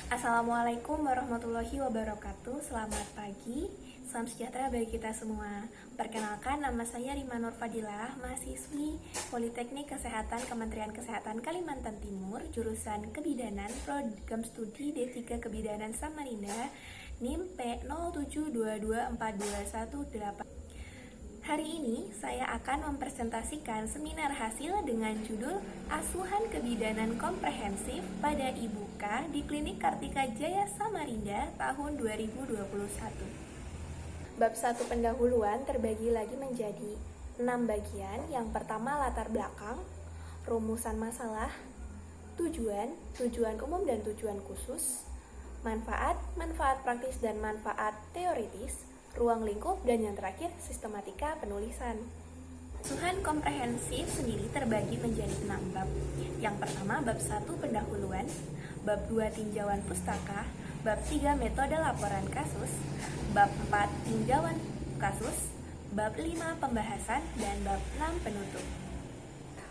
Assalamualaikum warahmatullahi wabarakatuh. Selamat pagi, salam sejahtera bagi kita semua. Perkenalkan, nama saya Rima Nur Fadilah, mahasiswi Politeknik Kesehatan Kementerian Kesehatan Kalimantan Timur, jurusan Kebidanan, program studi D3 Kebidanan Samarinda, NIM P07224218. Hari ini saya akan mempresentasikan seminar hasil dengan judul Asuhan Kebidanan Komprehensif pada IBUKA di Klinik Kartika Jaya Samarinda tahun 2021. Bab 1 pendahuluan terbagi lagi menjadi 6 bagian. Yang pertama latar belakang, rumusan masalah, tujuan umum dan tujuan khusus, manfaat praktis dan manfaat teoritis, ruang lingkup, dan yang terakhir sistematika penulisan. Asuhan komprehensif sendiri terbagi menjadi 6 bab. Yang pertama bab 1 pendahuluan, bab 2 tinjauan pustaka, bab 3 metode laporan kasus, bab 4 tinjauan kasus, bab 5 pembahasan, dan bab 6 penutup.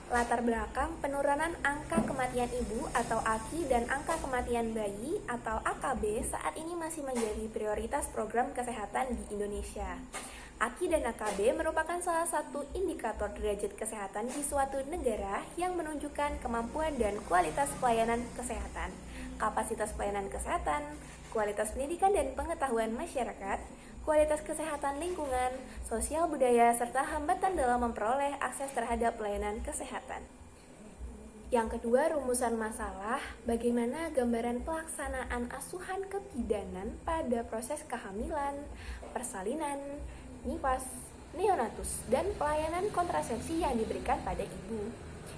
Latar belakang penurunan angka kematian ibu atau AKI dan angka kematian bayi atau AKB saat ini masih menjadi prioritas program kesehatan di Indonesia. AKI dan AKB merupakan salah satu indikator derajat kesehatan di suatu negara yang menunjukkan kemampuan dan kualitas pelayanan kesehatan, kapasitas pelayanan kesehatan, kualitas pendidikan dan pengetahuan masyarakat, kualitas kesehatan lingkungan, sosial budaya, serta hambatan dalam memperoleh akses terhadap pelayanan kesehatan. Yang kedua, rumusan masalah, bagaimana gambaran pelaksanaan asuhan kebidanan pada proses kehamilan, persalinan, nifas, neonatus, dan pelayanan kontrasepsi yang diberikan pada ibu.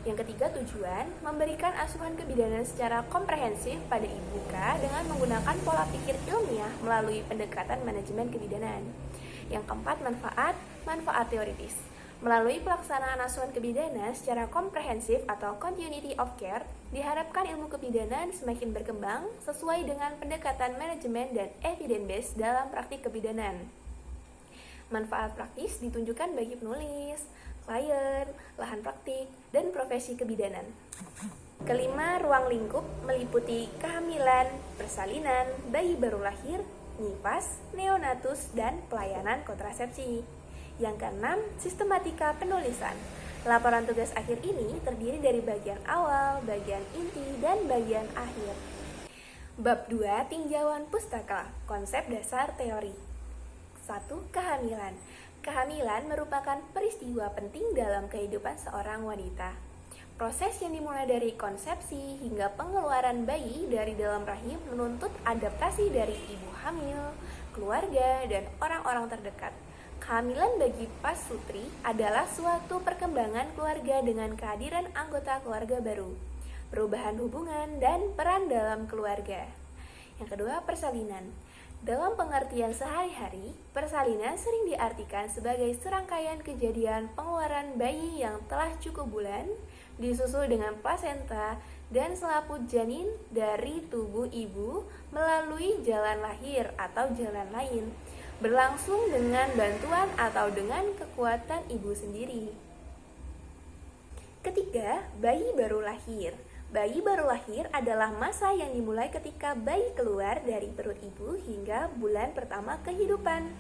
Yang ketiga, tujuan, memberikan asuhan kebidanan secara komprehensif pada IBUKA dengan menggunakan pola pikir ilmiah melalui pendekatan manajemen kebidanan. Yang keempat, manfaat teoritis. Melalui pelaksanaan asuhan kebidanan secara komprehensif atau continuity of care, diharapkan ilmu kebidanan semakin berkembang sesuai dengan pendekatan manajemen dan evidence-based dalam praktik kebidanan. Manfaat praktis ditunjukkan bagi penulis, klien, lahan praktik, dan profesi kebidanan. Kelima, ruang lingkup meliputi kehamilan, persalinan, bayi baru lahir, nifas, neonatus, dan pelayanan kontrasepsi. Yang keenam, sistematika penulisan. Laporan tugas akhir ini terdiri dari bagian awal, bagian inti, dan bagian akhir. Bab 2, tinjauan pustaka, konsep dasar teori. 1. Kehamilan. Kehamilan merupakan peristiwa penting dalam kehidupan seorang wanita. Proses yang dimulai dari konsepsi hingga pengeluaran bayi dari dalam rahim menuntut adaptasi dari ibu hamil, keluarga, dan orang-orang terdekat. Kehamilan bagi pasutri adalah suatu perkembangan keluarga dengan kehadiran anggota keluarga baru, perubahan hubungan, dan peran dalam keluarga. Yang kedua, persalinan. Dalam pengertian sehari-hari, persalinan sering diartikan sebagai serangkaian kejadian pengeluaran bayi yang telah cukup bulan, disusul dengan plasenta dan selaput janin dari tubuh ibu melalui jalan lahir atau jalan lain, berlangsung dengan bantuan atau dengan kekuatan ibu sendiri. Ketiga, bayi baru lahir. Bayi baru lahir adalah masa yang dimulai ketika bayi keluar dari perut ibu hingga bulan pertama kehidupan.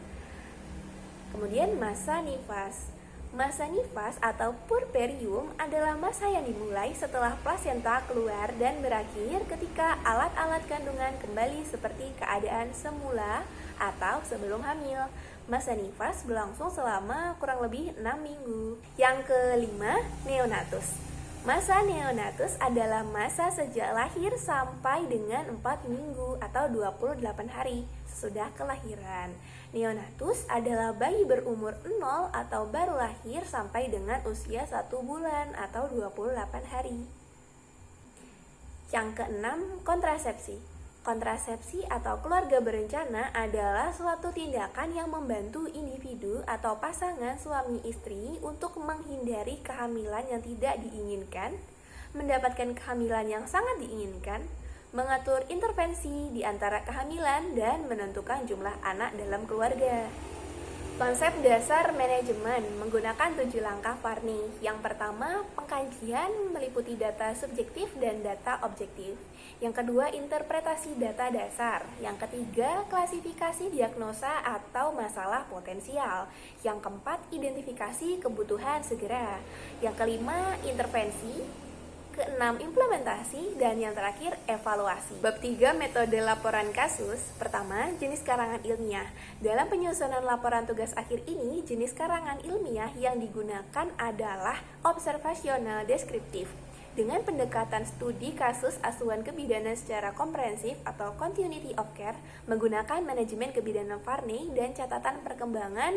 Kemudian masa nifas. Masa nifas atau puerperium adalah masa yang dimulai setelah plasenta keluar dan berakhir ketika alat-alat kandungan kembali seperti keadaan semula atau sebelum hamil. Masa nifas berlangsung selama kurang lebih 6 minggu. Yang kelima, neonatus. Masa neonatus adalah masa sejak lahir sampai dengan 4 minggu atau 28 hari sesudah kelahiran. Neonatus adalah bayi berumur 0 atau baru lahir sampai dengan usia 1 bulan atau 28 hari. Yang keenam, kontrasepsi. Kontrasepsi atau keluarga berencana adalah suatu tindakan yang membantu individu atau pasangan suami istri untuk menghindari kehamilan yang tidak diinginkan, mendapatkan kehamilan yang sangat diinginkan, mengatur intervensi di antara kehamilan, dan menentukan jumlah anak dalam keluarga. Konsep dasar manajemen menggunakan 7 langkah Varney. Yang pertama, pengkajian meliputi data subjektif dan data objektif. Yang kedua, interpretasi data dasar. Yang ketiga, klasifikasi diagnosa atau masalah potensial. Yang keempat, identifikasi kebutuhan segera. Yang kelima, intervensi. Keenam, implementasi. Dan yang terakhir, evaluasi. Bab 3, metode laporan kasus. Pertama, jenis karangan ilmiah. Dalam penyusunan laporan tugas akhir ini, jenis karangan ilmiah yang digunakan adalah observasional deskriptif dengan pendekatan studi kasus asuhan kebidanan secara komprehensif atau continuity of care menggunakan manajemen kebidanan Varney dan catatan perkembangan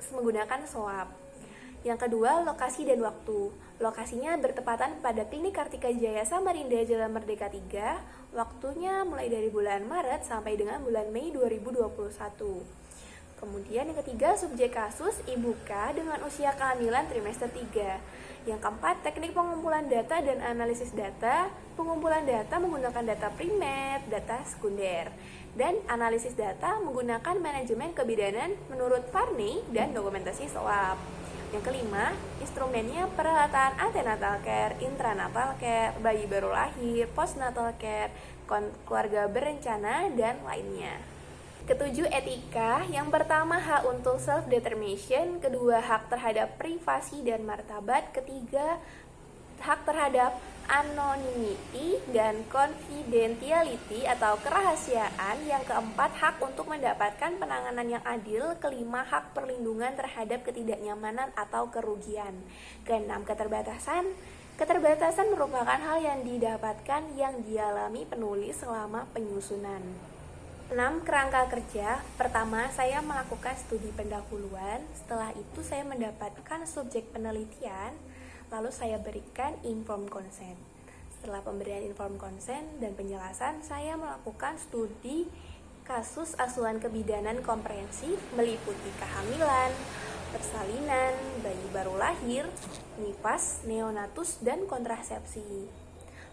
menggunakan SOAP. Yang kedua, lokasi dan waktu. Lokasinya bertepatan pada Klinik Kartika Jaya Samarinda Jalan Merdeka 3. Waktunya mulai dari bulan Maret sampai dengan bulan Mei 2021. Kemudian yang ketiga, subjek kasus Ibu K dengan usia kehamilan trimester 3. Yang keempat, teknik pengumpulan data dan analisis data. Pengumpulan data menggunakan data primer, data sekunder. Dan analisis data menggunakan manajemen kebidanan menurut Varney dan dokumentasi SOAP. Yang kelima, instrumennya peralatan antenatal care, intranatal care, bayi baru lahir, postnatal care, keluarga berencana, dan lainnya. Ketujuh, etika. Yang pertama, hak untuk self-determination. Kedua, hak terhadap privasi dan martabat. Ketiga, hak terhadap anonymity dan confidentiality atau kerahasiaan. Yang keempat, hak untuk mendapatkan penanganan yang adil. Kelima, hak perlindungan terhadap ketidaknyamanan atau kerugian. Keenam, keterbatasan. Keterbatasan merupakan hal yang didapatkan yang dialami penulis selama penyusunan. 6. Kerangka kerja. Pertama, saya melakukan studi pendahuluan. Setelah itu saya mendapatkan subjek penelitian. Lalu saya berikan informed consent. Setelah pemberian informed consent dan penjelasan, saya melakukan studi kasus asuhan kebidanan komprehensif meliputi kehamilan, persalinan, bayi baru lahir, nifas, neonatus, dan kontrasepsi.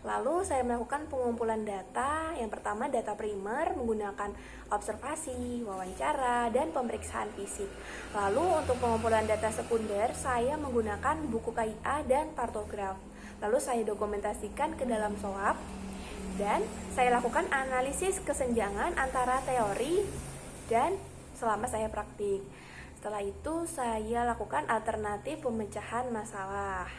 Lalu saya melakukan pengumpulan data. Yang pertama, data primer menggunakan observasi, wawancara, dan pemeriksaan fisik. Lalu untuk pengumpulan data sekunder, saya menggunakan buku KIA dan partograf. Lalu saya dokumentasikan ke dalam SOAP dan saya lakukan analisis kesenjangan antara teori dan selama saya praktik. Setelah itu saya lakukan alternatif pemecahan masalah.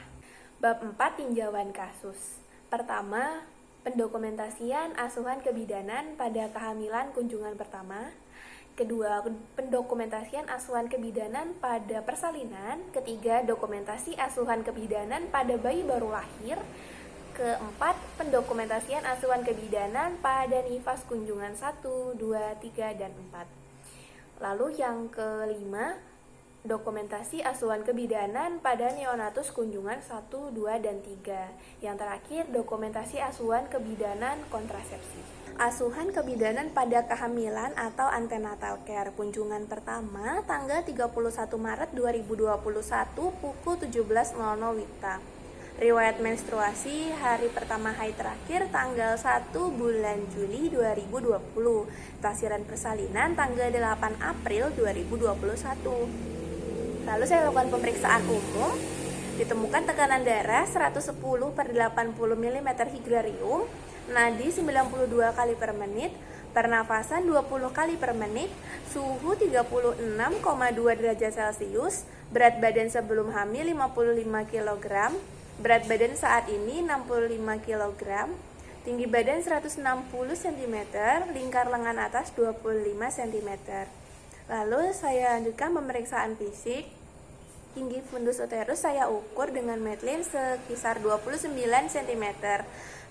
Bab 4, tinjauan kasus. Pertama, pendokumentasian asuhan kebidanan pada kehamilan kunjungan pertama. Kedua, pendokumentasian asuhan kebidanan pada persalinan. Ketiga, dokumentasi asuhan kebidanan pada bayi baru lahir. Keempat, pendokumentasian asuhan kebidanan pada nifas kunjungan 1, 2, 3, dan 4. Lalu yang kelima, dokumentasi asuhan kebidanan pada neonatus kunjungan 1, 2, dan 3. Yang terakhir, dokumentasi asuhan kebidanan kontrasepsi. Asuhan kebidanan pada kehamilan atau antenatal care kunjungan pertama tanggal 31 Maret 2021 pukul 17.00 WITA. Riwayat menstruasi hari pertama haid terakhir tanggal 1 bulan Juli 2020. Tafsiran persalinan tanggal 8 April 2021. Lalu saya lakukan pemeriksaan umum. Ditemukan tekanan darah 110/80 mm Higrarium, nadi 92 kali per menit, pernafasan 20 kali per menit, suhu 36,2 derajat Celcius, berat badan sebelum hamil 55 kg, berat badan saat ini 65 kg, tinggi badan 160 cm, lingkar lengan atas 25 cm. Lalu saya lanjutkan pemeriksaan fisik. Tinggi fundus uterus saya ukur dengan Medline sekisar 29 cm.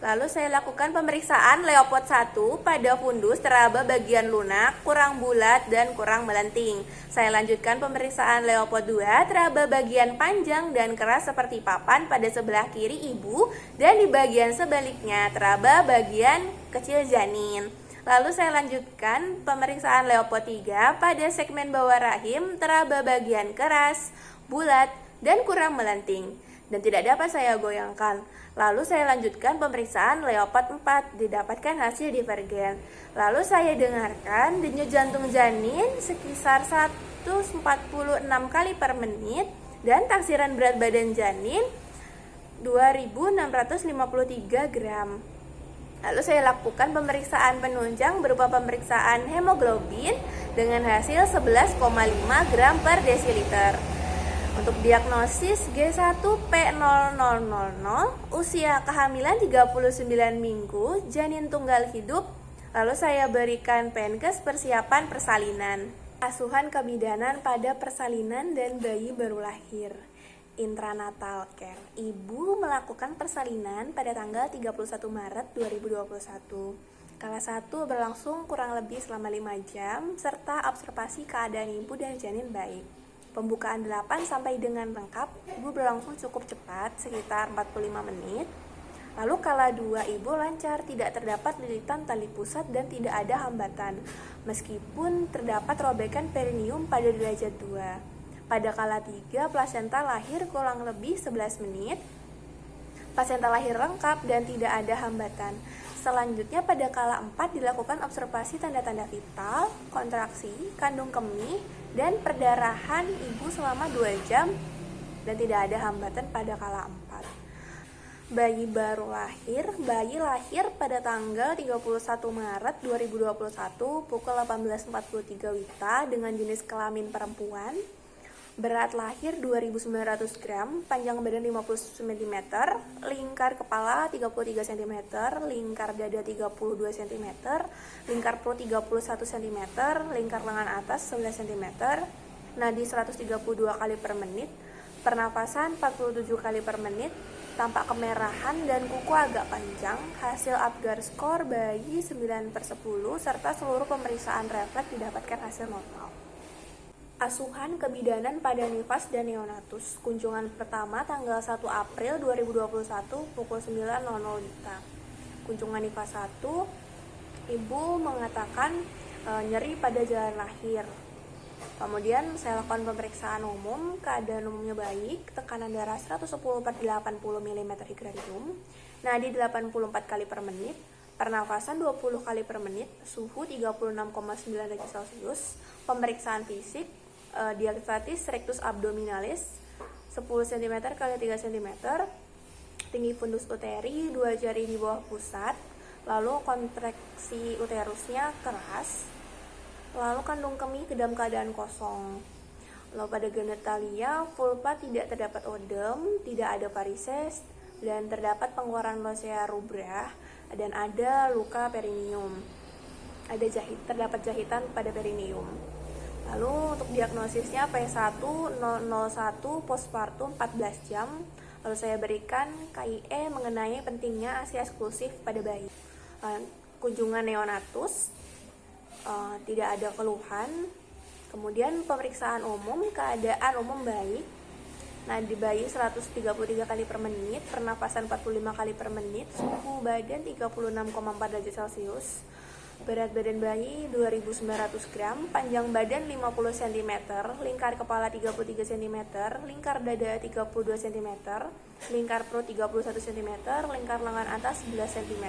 Lalu saya lakukan pemeriksaan Leopard 1 pada fundus teraba bagian lunak, kurang bulat dan kurang melenting. Saya lanjutkan pemeriksaan Leopard 2 teraba bagian panjang dan keras seperti papan pada sebelah kiri ibu dan di bagian sebaliknya teraba bagian kecil janin. Lalu saya lanjutkan pemeriksaan Leopard 3 pada segmen bawah rahim teraba bagian keras, bulat, dan kurang melenting dan tidak dapat saya goyangkan. Lalu saya lanjutkan pemeriksaan Leopard 4, didapatkan hasil divergen. Lalu saya dengarkan denyut jantung janin sekitar 1 kali per menit, dan taksiran berat badan janin 2.653 gram. Lalu saya lakukan pemeriksaan penunjang berupa pemeriksaan hemoglobin dengan hasil 11,5 gram per desiliter. Untuk diagnosis G1P0000, usia kehamilan 39 minggu, janin tunggal hidup. Lalu saya berikan Penkes persiapan persalinan. Asuhan kebidanan pada persalinan dan bayi baru lahir. Intranatal care. Ibu melakukan persalinan pada tanggal 31 Maret 2021. Kala 1 berlangsung kurang lebih selama 5 jam, serta observasi keadaan ibu dan janin baik. Pembukaan 8 sampai dengan lengkap, ibu berlangsung cukup cepat, sekitar 45 menit. Lalu kala 2 ibu lancar, tidak terdapat lilitan tali pusat dan tidak ada hambatan, meskipun terdapat robekan perineum pada derajat 2. Pada kala 3, plasenta lahir kurang lebih 11 menit. Plasenta lahir lengkap dan tidak ada hambatan. Selanjutnya pada kala 4 dilakukan observasi tanda-tanda vital, kontraksi, kandung kemih, dan perdarahan ibu selama 2 jam dan tidak ada hambatan pada kala 4. Bayi baru lahir, bayi lahir pada tanggal 31 Maret 2021 pukul 18.43 WITA dengan jenis kelamin perempuan. Berat lahir 2.900 gram, panjang badan 50 cm, lingkar kepala 33 cm, lingkar dada 32 cm, lingkar perut 31 cm, lingkar lengan atas 11 cm, nadi 132 kali per menit, pernapasan 47 kali per menit, tampak kemerahan dan kuku agak panjang. Hasil Apgar skor bayi 9/10, serta seluruh pemeriksaan refleks didapatkan hasil normal. Asuhan kebidanan pada nifas dan neonatus. Kunjungan pertama tanggal 1 April 2021 pukul 9.00 WITA. Kunjungan nifas 1, ibu mengatakan nyeri pada jalan lahir. Kemudian saya lakukan pemeriksaan umum, keadaan umumnya baik, tekanan darah 110/80 mm Hg, nadi 84 kali per menit, pernafasan 20 kali per menit, suhu 36,9 derajat Celcius, pemeriksaan fisik, diastatis rectus abdominalis 10 cm x 3 cm, tinggi fundus uteri 2 jari di bawah pusat, lalu kontraksi uterusnya keras, lalu kandung kemih ke dalam keadaan kosong. Lalu pada genitalia, vulva tidak terdapat odem, tidak ada varises, dan terdapat pengeluaran losea rubra, dan ada luka perineum. Terdapat jahitan pada perineum. Lalu untuk diagnosisnya P1-001 postpartum 14 jam. Lalu saya berikan KIE mengenai pentingnya ASI eksklusif pada bayi. Kunjungan neonatus, tidak ada keluhan. Kemudian pemeriksaan umum, keadaan umum baik. Nadi bayi 133 kali per menit, pernapasan 45 kali per menit, suhu badan 36,4 derajat Celcius. Berat badan bayi 2.900 gram, panjang badan 50 cm, lingkar kepala 33 cm, lingkar dada 32 cm, lingkar perut 31 cm, lingkar lengan atas 11 cm.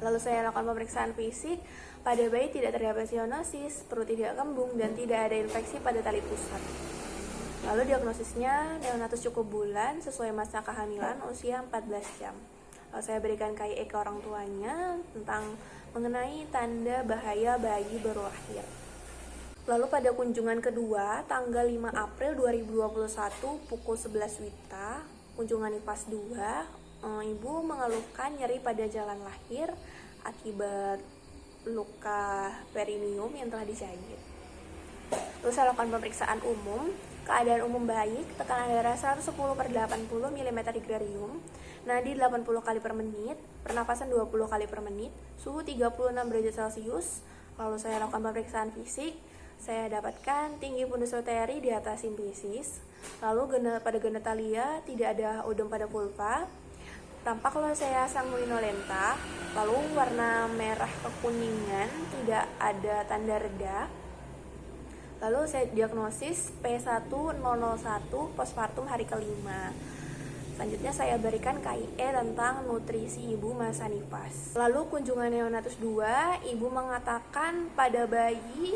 Lalu saya lakukan pemeriksaan fisik, pada bayi tidak terdapat zoonosis, perut tidak kembung, dan tidak ada infeksi pada tali pusat. Lalu diagnosisnya neonatus cukup bulan sesuai masa kehamilan, usia 14 jam. Lalu saya berikan KIE ke orang tuanya tentang mengenai tanda bahaya bayi baru lahir. Lalu pada kunjungan kedua, tanggal 5 April 2021 pukul 11 WITA, kunjungan nifas 2, ibu mengeluhkan nyeri pada jalan lahir akibat luka perineum yang telah dijahit. Lalu saya lakukan pemeriksaan umum, keadaan umum baik, tekanan darah 110/80 mm Hg, nadi 80 kali per menit, pernapasan 20 kali per menit, suhu 36 derajat Celcius. Lalu saya lakukan pemeriksaan fisik, saya dapatkan tinggi fundus uteri di atas simplicis. Lalu pada genitalia tidak ada odem pada vulva, tampak losea sanguinolenta, lalu warna merah kekuningan, tidak ada tanda reda. Lalu saya diagnosis P1-001 postpartum hari kelima. Selanjutnya saya berikan KIE tentang nutrisi ibu masa nifas. Lalu kunjungan neonatus 2, ibu mengatakan pada bayi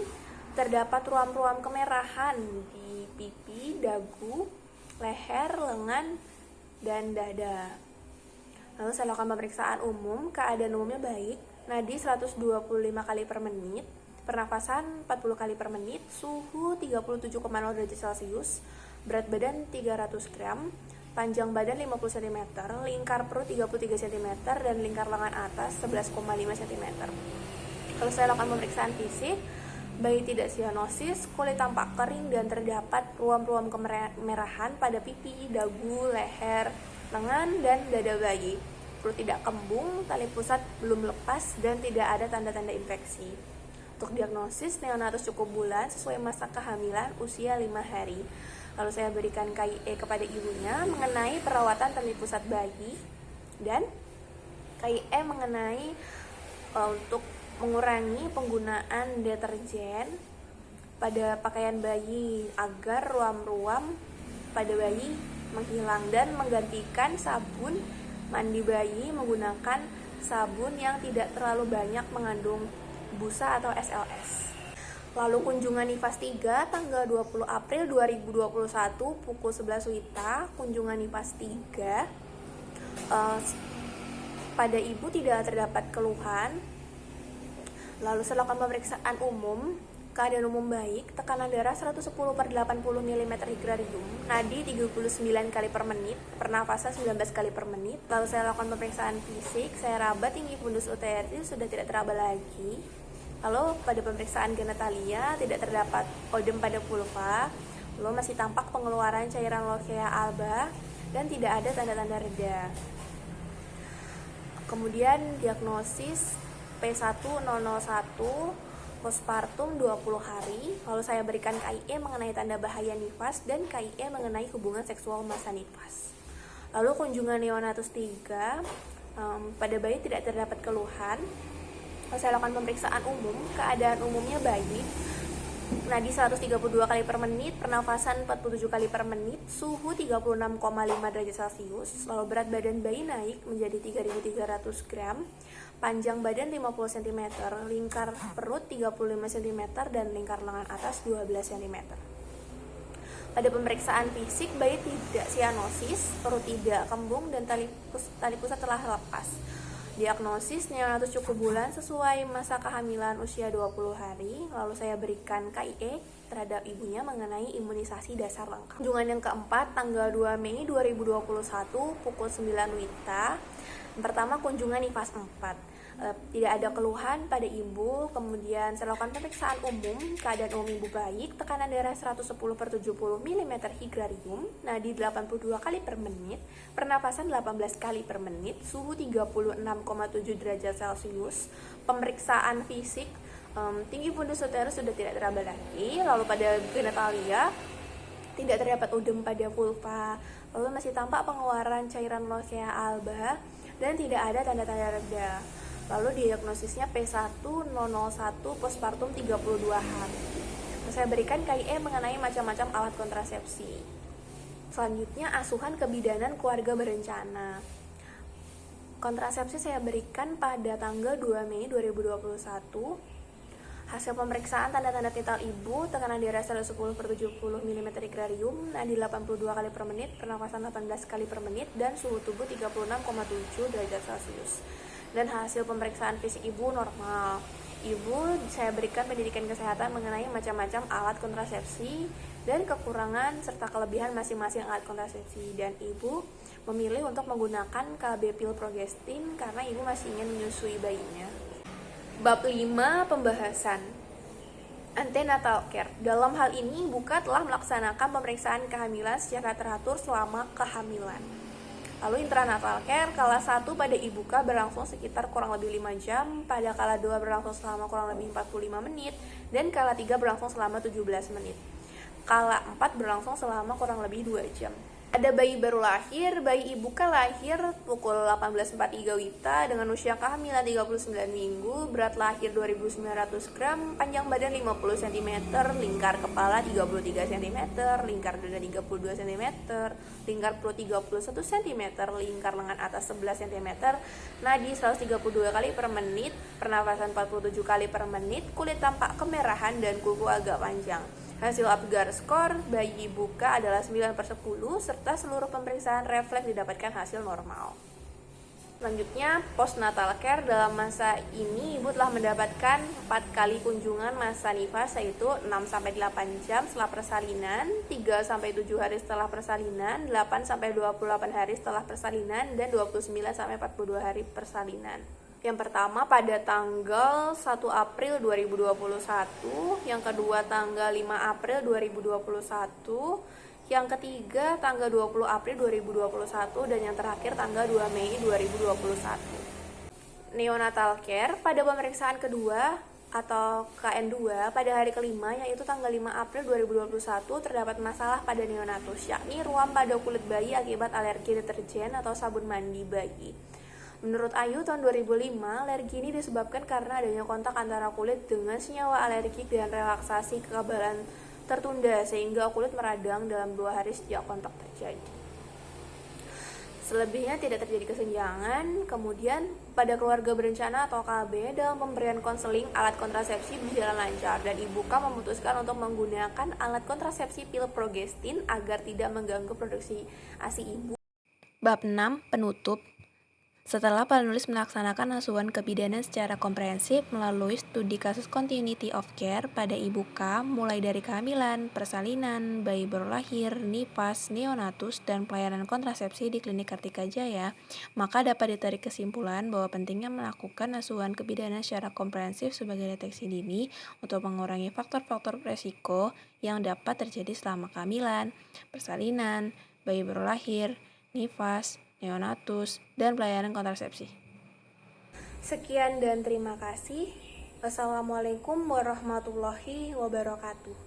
terdapat ruam-ruam kemerahan di pipi, dagu, leher, lengan, dan dada. Lalu saya lakukan pemeriksaan umum, keadaan umumnya baik, nadi 125 kali per menit, pernafasan 40 kali per menit, suhu 37,0 derajat Celcius, berat badan 300 gram, panjang badan 50 cm, lingkar perut 33 cm, dan lingkar lengan atas 11,5 cm. Kalau saya lakukan pemeriksaan fisik, bayi tidak sianosis, kulit tampak kering dan terdapat ruam-ruam kemerahan pada pipi, dagu, leher, lengan, dan dada bayi. Perut tidak kembung, tali pusat belum lepas, dan tidak ada tanda-tanda infeksi. Untuk diagnosis, neonatus cukup bulan sesuai masa kehamilan usia 5 hari. Lalu saya berikan KIE kepada ibunya mengenai perawatan tali pusat bayi, dan KIE mengenai untuk mengurangi penggunaan deterjen pada pakaian bayi agar ruam-ruam pada bayi menghilang, dan menggantikan sabun mandi bayi menggunakan sabun yang tidak terlalu banyak mengandung busa atau SLS. Lalu kunjungan NIFAS 3 tanggal 20 April 2021 pukul 11 WITA. Kunjungan NIFAS 3 pada ibu tidak terdapat keluhan. Lalu saya lakukan pemeriksaan umum, keadaan umum baik, tekanan darah 110/80 mm Hg, nadi 39 kali per menit, pernafasan 19 kali per menit. Lalu saya lakukan pemeriksaan fisik, saya raba tinggi fundus uterus sudah tidak teraba lagi. Lalu pada pemeriksaan genitalia tidak terdapat odem pada vulva, lalu masih tampak pengeluaran cairan lochia alba dan tidak ada tanda-tanda reda. Kemudian diagnosis P1001 postpartum 20 hari. Lalu saya berikan KIE mengenai tanda bahaya NIFAS dan KIE mengenai hubungan seksual masa NIFAS. Lalu kunjungan neonatus 3, pada bayi tidak terdapat keluhan. Lalu saya lakukan pemeriksaan umum, keadaan umumnya baik, nadi 132 kali per menit, pernafasan 47 kali per menit, suhu 36,5 derajat Celcius. Lalu berat badan bayi naik menjadi 3.300 gram, panjang badan 50 cm, lingkar perut 35 cm, dan lingkar lengan atas 12 cm. Pada pemeriksaan fisik, bayi tidak sianosis, perut tidak kembung, dan tali pusat telah lepas. Diagnosis neonatus cukup bulan sesuai masa kehamilan usia 20 hari. Lalu saya berikan KIE terhadap ibunya mengenai imunisasi dasar lengkap. Kunjungan yang keempat tanggal 2 Mei 2021 pukul 9 WITA. Pertama, kunjungan NIFAS 4. Tidak ada keluhan pada ibu. Kemudian saya lakukan pemeriksaan umum, keadaan umum ibu baik, tekanan darah 110/70 mm Hg, nadi 82 kali per menit, pernafasan 18 kali per menit, suhu 36,7 derajat Celcius. Pemeriksaan fisik, tinggi fundus uterus sudah tidak teraba lagi. Lalu pada genitalia tidak terdapat udem pada vulva, lalu masih tampak pengeluaran cairan lochia alba dan tidak ada tanda-tanda reda. Lalu diagnosisnya P1001 postpartum 32 hari. Saya berikan KIE mengenai macam-macam alat kontrasepsi. Selanjutnya, asuhan kebidanan keluarga berencana. Kontrasepsi saya berikan pada tanggal 2 Mei 2021. Hasil pemeriksaan tanda-tanda vital ibu, tekanan darah 110/70 mm Hg, nadi 82 kali per menit, pernafasan 18 kali per menit, dan suhu tubuh 36,7 derajat Celcius. Dan hasil pemeriksaan fisik ibu normal. Ibu saya berikan pendidikan kesehatan mengenai macam-macam alat kontrasepsi dan kekurangan serta kelebihan masing-masing alat kontrasepsi, dan ibu memilih untuk menggunakan KB pil progestin karena ibu masih ingin menyusui bayinya. Bab 5, pembahasan antenatal care. Dalam hal ini ibu telah melaksanakan pemeriksaan kehamilan secara teratur selama kehamilan. Lalu intranatal care, kala 1 pada ibu berlangsung sekitar kurang lebih 5 jam, pada kala 2 berlangsung selama kurang lebih 45 menit, dan kala 3 berlangsung selama 17 menit. Kala 4 berlangsung selama kurang lebih 2 jam. Ada bayi baru lahir, bayi ibuka lahir pukul 18.43 WITA dengan usia kehamilan 39 minggu, berat lahir 2.900 gram, panjang badan 50 cm, lingkar kepala 33 cm, lingkar dada 32 cm, lingkar perut 31 cm, lingkar lengan atas 11 cm, nadi 132 kali per menit, pernafasan 47 kali per menit, kulit tampak kemerahan dan kuku agak panjang. Hasil Apgar skor bayi ibuka adalah 9/10 serta seluruh pemeriksaan refleks didapatkan hasil normal. Selanjutnya, postnatal care. Dalam masa ini ibu telah mendapatkan 4 kali kunjungan masa nifas, yaitu 6-8 jam setelah persalinan, 3-7 hari setelah persalinan, 8-28 hari setelah persalinan, dan 29-42 hari persalinan. Yang pertama pada tanggal 1 April 2021, yang kedua tanggal 5 April 2021, yang ketiga tanggal 20 April 2021, dan yang terakhir tanggal 2 Mei 2021. Neonatal care pada pemeriksaan kedua atau KN2 pada hari kelima, yaitu tanggal 5 April 2021, terdapat masalah pada neonatus, yakni ruam pada kulit bayi akibat alergi deterjen atau sabun mandi bayi. Menurut Ayu tahun 2005, alergi ini disebabkan karena adanya kontak antara kulit dengan senyawa alergik dan relaksasi kekebalan tertunda sehingga kulit meradang dalam 2 hari sejak kontak terjadi. Selebihnya tidak terjadi kesenjangan. Kemudian pada keluarga berencana atau KB, dalam pemberian konseling alat kontrasepsi berjalan lancar dan ibuka memutuskan untuk menggunakan alat kontrasepsi pil progestin agar tidak mengganggu produksi ASI ibu. Bab 6. Penutup. Setelah penulis melaksanakan asuhan kebidanan secara komprehensif melalui studi kasus continuity of care pada ibuka mulai dari kehamilan, persalinan, bayi baru lahir, nifas, neonatus, dan pelayanan kontrasepsi di Klinik Kartika Jaya, maka dapat ditarik kesimpulan bahwa pentingnya melakukan asuhan kebidanan secara komprehensif sebagai deteksi dini untuk mengurangi faktor-faktor resiko yang dapat terjadi selama kehamilan, persalinan, bayi baru lahir, nifas, neonatus, dan pelayanan kontrasepsi. Sekian dan terima kasih. Wassalamualaikum warahmatullahi wabarakatuh.